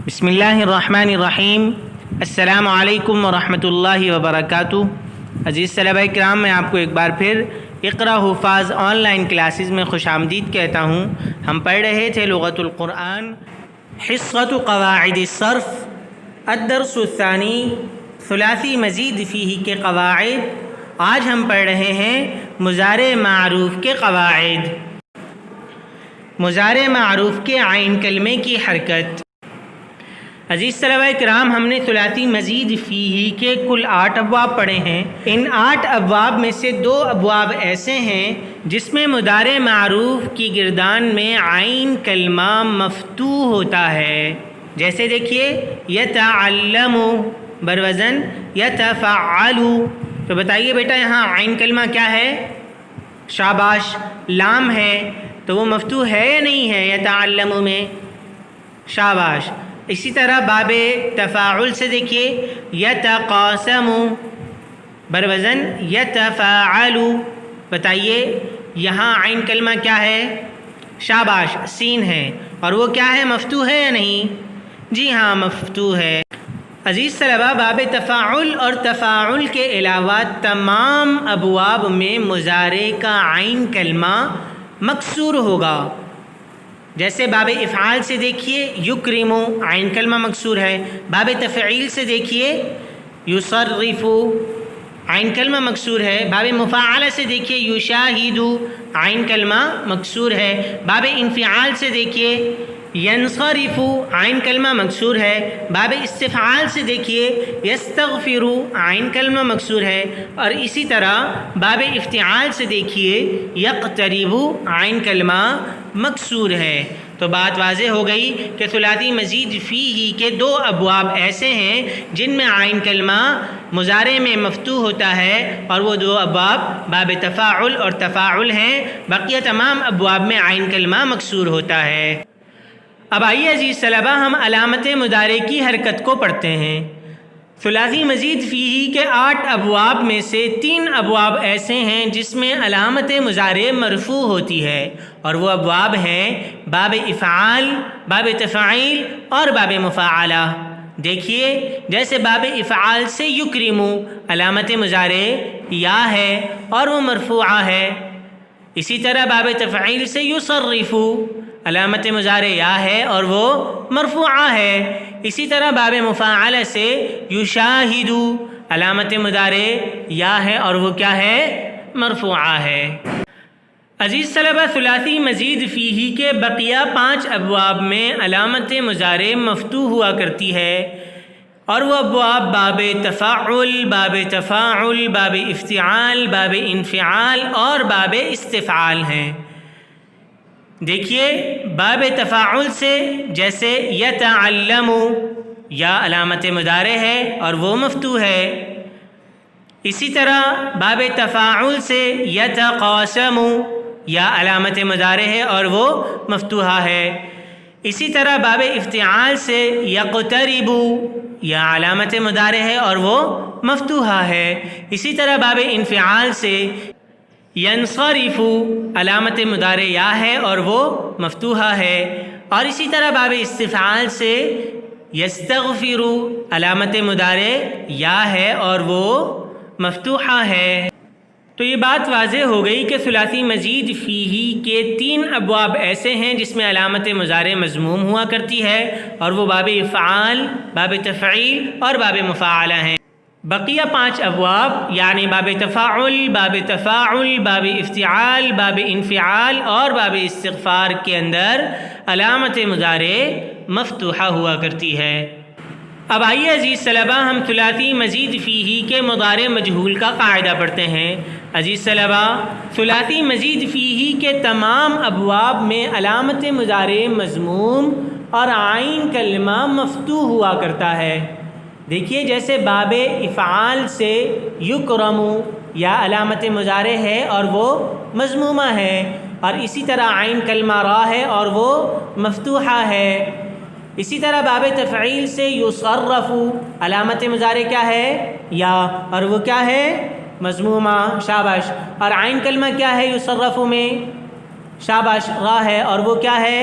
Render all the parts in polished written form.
بسم اللہ الرحمن الرحیم۔ السلام علیکم ورحمۃ اللہ وبرکاتہ۔ عزیز طلبہ کرام، میں آپ کو ایک بار پھر اقرا حفاظ آن لائن کلاسز میں خوش آمدید کہتا ہوں۔ ہم پڑھ رہے تھے لغت القرآن، حصۃ قواعد الصرف، الدرس الثانی، ثلاثی مزید فیہ کے قواعد۔ آج ہم پڑھ رہے ہیں مضارع معروف کے قواعد۔ مضارع معروف کے عین کلمے کی حرکت۔ عزیز طلبہ کرام، ہم نے ثلاثی مزید فیہ کے کل 8 ابواب پڑھے ہیں۔ ان 8 ابواب میں سے 2 ابواب ایسے ہیں جس میں مضارع معروف کی گردان میں عین کلمہ مفتوح ہوتا ہے۔ جیسے دیکھیے، یتعلم بروزن یتفعل۔ تو بتائیے بیٹا، یہاں عین کلمہ کیا ہے؟ شاباش، لام ہے، تو وہ مفتوح ہے یا نہیں ہے یتعلم میں؟ شاباش۔ اسی طرح باب تفاعل سے دیکھیے، یتقاسم بروزن یتفاعل۔ بتائیے یہاں عین کلمہ کیا ہے؟ شاباش، سین ہے، اور وہ کیا ہے؟ مفتوح ہے یا نہیں؟ جی ہاں، مفتوح ہے۔ عزیز طلبہ، باب تفاعل اور تفاعل کے علاوہ تمام ابواب میں مضارع کا عین کلمہ مکسور ہوگا۔ جیسے باب افعال سے دیکھیے، یکرم، عین کلمہ مکسور ہے۔ باب تفعیل سے دیکھیے، یصرف، عین کلمہ مکسور ہے۔ باب مفاعلہ سے دیکھیے، یشاہد، عین کلمہ مکسور ہے۔ باب انفعال سے دیکھیے، ینصرف، عین کلمہ مکسور ہے۔ باب استفعال سے دیکھیے، یستغفر، عین کلمہ مکسور ہے۔ اور اسی طرح باب افتعال سے دیکھیے، یقترب، عین کلمہ مکسور ہے۔ تو بات واضح ہو گئی کہ ثلاثی مزید فیہ کے 2 ابواب ایسے ہیں جن میں عین کلمہ مضارع میں مفتوح ہوتا ہے، اور وہ 2 ابواب باب تفاعل اور تفاعل ہیں۔ بقیہ تمام ابواب میں عین کلمہ مکسور ہوتا ہے۔ اب آئیے عزیز طلبہ، ہم علامت مضارع کی حرکت کو پڑھتے ہیں۔ ثلاثی مزید فیہ کے 8 ابواب میں سے 3 ابواب ایسے ہیں جس میں علامت مضارع مرفوع ہوتی ہے، اور وہ ابواب ہیں باب افعال، باب تفعیل اور باب مفاعلہ۔ دیکھیے، جیسے باب افعال سے یکرم، علامت مضارع یا ہے اور وہ مرفوعہ ہے۔ اسی طرح باب تفعیل سے یصرف، علامت مضارع یا ہے اور وہ مرفوعہ ہے۔ اسی طرح باب مفاعلہ سے یشاہد، علامت مضارع یا ہے اور وہ کیا ہے؟ مرفوعہ ہے۔ عزیز طلبہ، ثلاثی مزید فیہ کے بقیہ 5 ابواب میں علامت مضارع مفتوح ہوا کرتی ہے، اور وہ ابواب باب تفاعل، باب تفاعل، باب افتعال، باب انفعال اور باب استفعال ہیں۔ دیکھیے، باب تفاعل سے جیسے یتعلم، یا علامت مضارع ہے اور وہ مفتوح ہے۔ اسی طرح باب تفاعل سے یتقاسم، یا علامت مضارع ہے اور وہ مفتوحہ ہے۔ اسی طرح باب افتعال سے یقترب، یا علامت مضارع ہے اور وہ مفتوحہ ہے۔ اسی طرح باب انفعال سے ینصرف، علامت مضارع یا ہے اور وہ مفتوحہ ہے۔ اور اسی طرح باب استفعال سے یستغفر، علامت مضارع یا ہے اور وہ مفتوحہ ہے۔ تو یہ بات واضح ہو گئی کہ ثلاثی مزید فیہ کے 3 ابواب ایسے ہیں جس میں علامت مضارع مضموم ہوا کرتی ہے، اور وہ باب افعال، باب تفعیل اور باب مفاعلہ ہیں۔ بقیہ 5 ابواب یعنی باب تفاعل، باب تفاعل، باب افتعال، باب انفعال اور باب استغفار کے اندر علامت مضارع مفتوحہ ہوا کرتی ہے۔ اب آئیے عزیز طلبہ، ہم ثلاثی مزید فیہ کے مضارع مجہول کا قاعدہ پڑھتے ہیں۔ عزیز طلبہ، ثلاثی مزید فیہ کے تمام ابواب میں علامت مضارع مضموم اور عین کلمہ مفتوح ہوا کرتا ہے۔ دیکھیے، جیسے باب افعال سے یکرم، یا علامت مضارع ہے اور وہ مضمومہ ہے، اور اسی طرح عین کلمہ را ہے اور وہ مفتوحہ ہے۔ اسی طرح باب تفعیل سے یصرف، علامت مضارع کیا ہے؟ یا، اور وہ کیا ہے؟ مضمومہ۔ شاباش۔ اور عین کلمہ کیا ہے یصرف میں؟ شاباش، را ہے اور وہ کیا ہے؟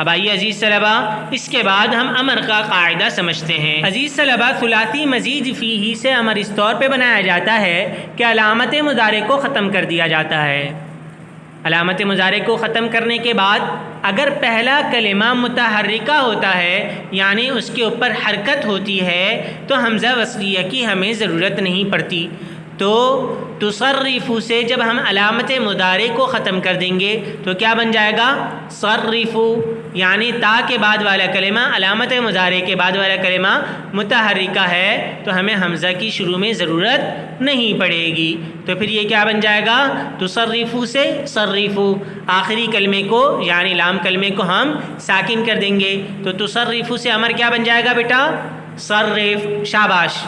اب آئیے عزیز طلبہ اس کے بعد ہم امر کا قاعدہ سمجھتے ہیں۔ عزیز طلبہ ثلاثی مزید فیہ سے امر اس طور پہ بنایا جاتا ہے کہ علامت مضارع کو ختم کر دیا جاتا ہے۔ علامت مضارع کو ختم کرنے کے بعد اگر پہلا کلمہ متحرکہ ہوتا ہے یعنی اس کے اوپر حرکت ہوتی ہے تو حمزہ وصلیہ کی ہمیں ضرورت نہیں پڑتی۔ تو تصرف سے جب ہم علامت مضارع کو ختم کر دیں گے تو کیا بن جائے گا؟ صرف، یعنی تا کے بعد والا کلمہ علامت مضارع کے بعد والا کلمہ متحرکہ ہے تو ہمیں حمزہ کی شروع میں ضرورت نہیں پڑے گی، تو پھر یہ کیا بن جائے گا؟ تصرف سے صرف، آخری کلمے کو یعنی لام کلمے کو ہم ساکن کر دیں گے تو تصرف سے امر کیا بن جائے گا بیٹا؟ صرف، شاباش۔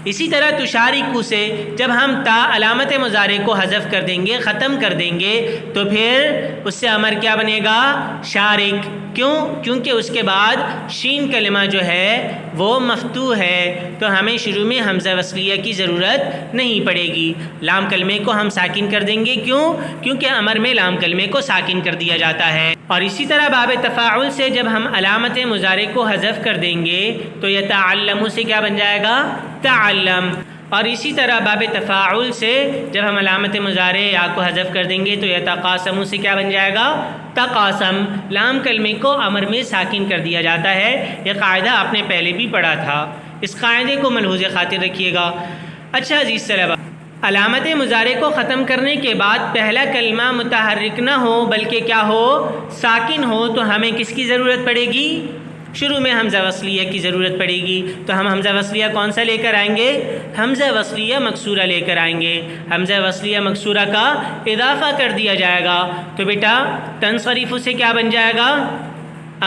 اسی طرح تشارکو سے جب ہم تا علامت مضارع کو حذف کر دیں گے، ختم کر دیں گے تو پھر اس سے امر کیا بنے گا؟ شارک۔ کیوں؟ کیونکہ اس کے بعد شین کلمہ جو ہے وہ مفتوح ہے تو ہمیں شروع میں حمزہ وصلیہ کی ضرورت نہیں پڑے گی، لام کلمے کو ہم ساکن کر دیں گے۔ کیوں؟ کیونکہ امر میں لام کلمے کو ساکن کر دیا جاتا ہے۔ اور اسی طرح باب تفاعل سے جب ہم علامت مضارع کو حذف کر دیں گے تو یتعلم سے کیا بن جائے گا؟ تعلم۔ اور اسی طرح باب تفاعل سے جب ہم علامت مضارع یا کو حذف کر دیں گے تو یتقاسم سے کیا بن جائے گا؟ تقاسم۔ لام کلمے کو امر میں ساکن کر دیا جاتا ہے، یہ قاعدہ آپ نے پہلے بھی پڑھا تھا، اس قاعدے کو ملحوظ خاطر رکھیے گا۔ اچھا عزیز طلبہ، علامت مضارع کو ختم کرنے کے بعد پہلا کلمہ متحرک نہ ہو بلکہ کیا ہو؟ ساکن ہو تو ہمیں کس کی ضرورت پڑے گی؟ شروع میں حمزہ وصلیہ کی ضرورت پڑے گی، تو ہم حمزہ وصلیہ کون سا لے کر آئیں گے؟ حمزہ وصلیہ مکسورہ لے کر آئیں گے۔ حمزہ وصلیہ مکسورہ کا اضافہ کر دیا جائے گا تو بیٹا تنصرف سے کیا بن جائے گا؟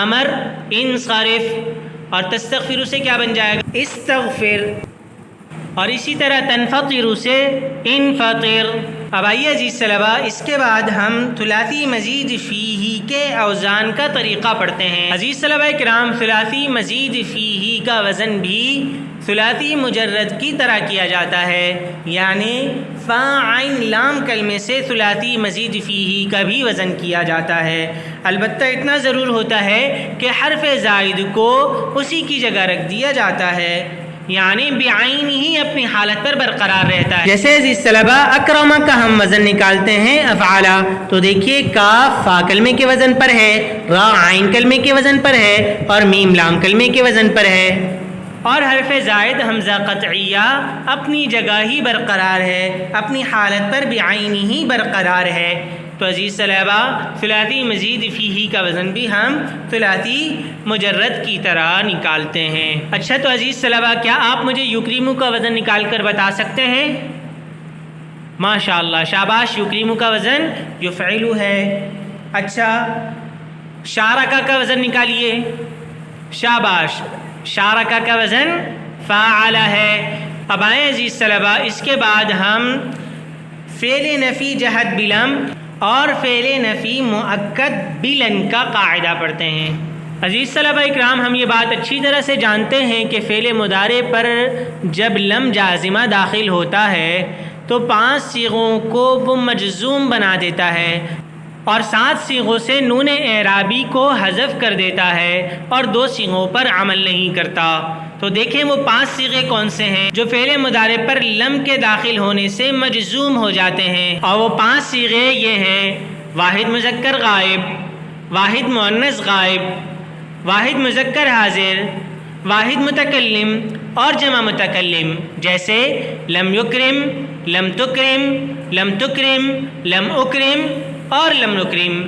امر انصرف۔ اور تستغفر سے کیا بن جائے گا؟ استغفر۔ اور اسی طرح تنفطر سے انفطر۔ اب آئیے عزیز طلبہ اس کے بعد ہم ثلاثی مزید فیہ کے اوزان کا طریقہ پڑھتے ہیں۔ عزیز طلبہ کرام، ثلاثی مزید فیہ کا وزن بھی ثلاثی مجرد کی طرح کیا جاتا ہے، یعنی فا عین لام کلمے سے ثلاثی مزید فیہ کا بھی وزن کیا جاتا ہے۔ البتہ اتنا ضرور ہوتا ہے کہ حرف زائد کو اسی کی جگہ رکھ دیا جاتا ہے، یعنی بعین ہی اپنی حالت پر برقرار رہتا ہے۔ جیسے عزیز طلبہ اکرمہ کا ہم وزن نکالتے ہیں افعالا، تو دیکھیے کاف فا کلمے کے وزن پر ہے، را عین کلمے کے وزن پر ہے اور میم لام کلمے کے وزن پر ہے، اور حرف زائد حمزہ قطعیہ اپنی جگہ ہی برقرار ہے، اپنی حالت پر بعین ہی برقرار ہے۔ تو عزیز طلبہ ثلاثی مزید فیہ کا وزن بھی ہم ثلاثی مجرد کی طرح نکالتے ہیں۔ اچھا تو عزیز طلبہ کیا آپ مجھے یکریمو کا وزن نکال کر بتا سکتے ہیں؟ ماشاءاللہ، شاباش، یکریمو کا وزن یفعلو ہے۔ اچھا شارکہ کا وزن نکالیے، شاباش، شارکہ کا وزن فاعل ہے۔ اب آئیں عزیز طلبہ اس کے بعد ہم فعل نفی جہد بلم اور فعل نفی مؤکد بلن کا قاعدہ پڑھتے ہیں۔ عزیز طلبہ اکرام، ہم یہ بات اچھی طرح سے جانتے ہیں کہ فعل مضارع پر جب لم جازمہ داخل ہوتا ہے تو 5 صیغوں کو وہ مجزوم بنا دیتا ہے اور 7 صیغوں سے نون اعرابی کو حذف کر دیتا ہے اور 2 صیغوں پر عمل نہیں کرتا۔ تو دیکھیں وہ 5 صیغے کون سے ہیں جو فعل مضارع پر لم کے داخل ہونے سے مجزوم ہو جاتے ہیں، اور وہ 5 صیغے یہ ہیں: واحد مذکر غائب، واحد مؤنث غائب، واحد مذکر حاضر، واحد متکلم اور جمع متکلم، جیسے لم یکرم، لم تکرم، لم تکرم، لم اکرم اور لم نکرم۔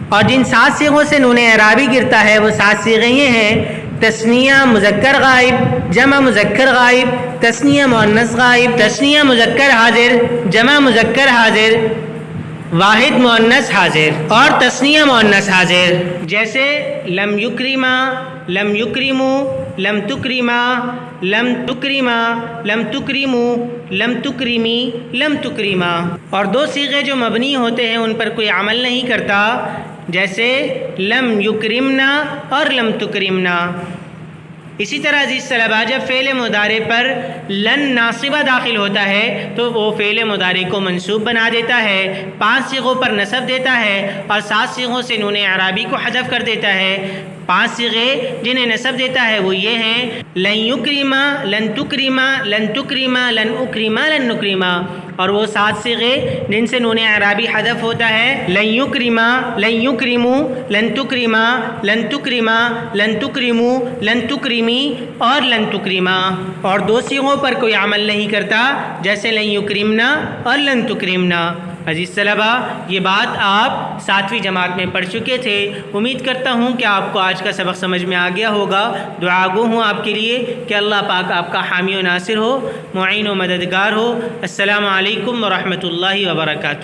اور جن 7 صیغوں سے نون اعرابی گرتا ہے وہ 7 صیغے یہ ہیں: تثنیہ مذکر غائب، جمع مذکر غائب، تثنیہ مؤنث غائب، تثنیہ مذکر حاضر، جمع مذکر حاضر، واحد مؤنث حاضر اور تثنیہ مؤنث حاضر، جیسے لم یکرما، لم یکرمو، لم تکرما، لم تکرما، لم تکرمو، لم تکرمی، لم تکرما۔ اور 2 صیغے جو مبنی ہوتے ہیں ان پر کوئی عمل نہیں کرتا، جیسے لم یکرمنا اور لم تکرمنا۔ اسی طرح عزیز طلباء جب فعل مضارع پر لن ناصبہ داخل ہوتا ہے تو وہ فعل مضارع کو منصوب بنا دیتا ہے، 5 صیغوں پر نصب دیتا ہے اور 7 صیغوں سے نون اعرابی کو حذف کر دیتا ہے۔ 5 صیغے جنہیں نصب دیتا ہے وہ یہ ہیں: لن یکرما، لن تکرما، لن تکرما، لن اکرما، لن نکرما، اور وہ 7 صیغے جن سے نون اعرابی حذف ہوتا ہے: لن یکرما، لن یکرمو، لن تکرما، لن تکرما، لن تکرمو، لن تکرمی اور لن تکرما، اور 2 صیغوں پر کوئی عمل نہیں کرتا جیسے لن یکرمنا اور لن تکرمنا۔ عزیز طلباء یہ بات آپ 7ویں جماعت میں پڑھ چکے تھے، امید کرتا ہوں کہ آپ کو آج کا سبق سمجھ میں آ گیا ہوگا۔ دعا گو ہوں آپ کے لیے کہ اللہ پاک آپ کا حامی و ناصر ہو، معین و مددگار ہو۔ السلام علیکم ورحمۃ اللہ وبرکاتہ۔